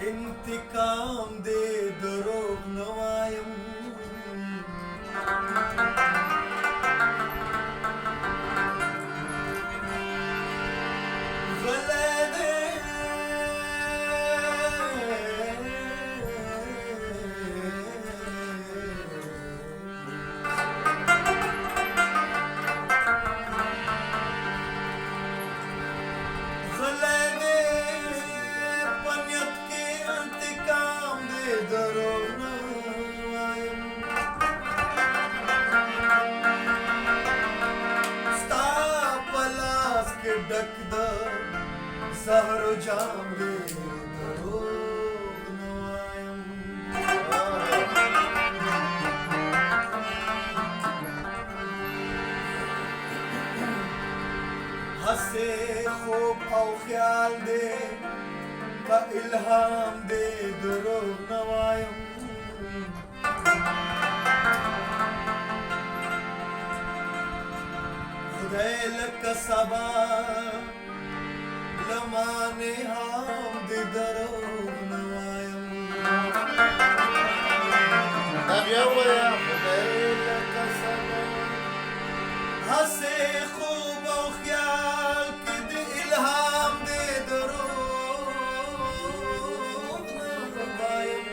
انتقام دې دروغ نه وایم غلی دی ډک د زهرو جام دې دروغ نه وایم هسې خوب او خیال دې که الهام دې دروغ نه وایم خدای لکه سبا لمانې هم دې دروغ نه وایم دا بیا ووایه خدای لکه سبا هسې خوب او خیال کې د الهام دې دروغ نه وایم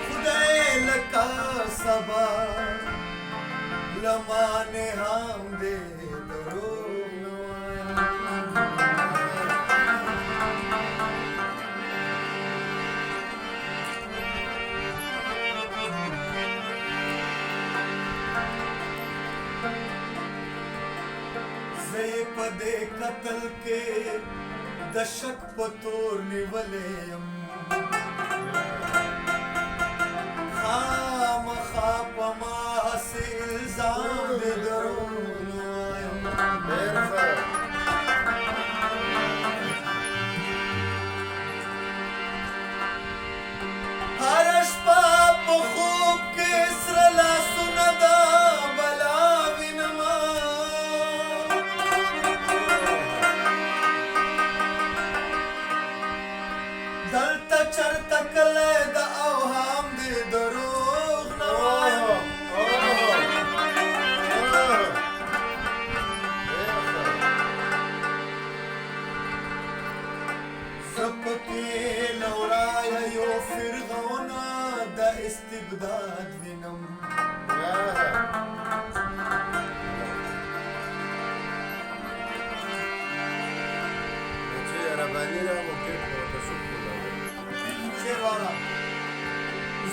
خدای لکه سبا لمانې هم دې دروغ نه وایم زه یې په دې قتل کې د شک په تور نیولی یم خامخا په ما هسې الزام دې دروغ نه وایم ډېر ښه هره شپه په خوب کې سره لاسونه د بلا وینمه دلته چرته کلی د اوهام دې دروغ نه وایم زه پکې له ورایه یو فرعونه د استبداد وینم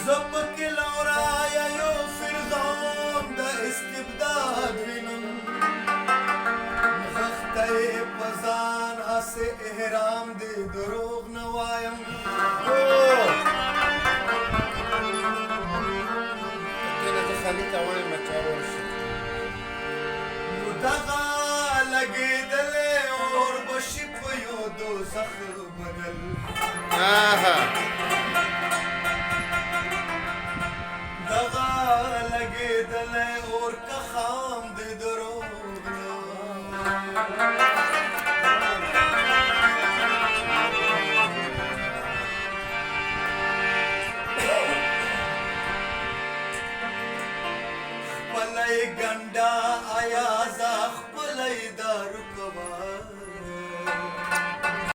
زه پکې له ورایه یو فرعون د استبداد وینم نغښته یې په ځان هسې احرام دې دروغ نه وایم خالي ته وایم چا ورشي نو دغه لګېدلی اور به شي په یو دوزخ بدل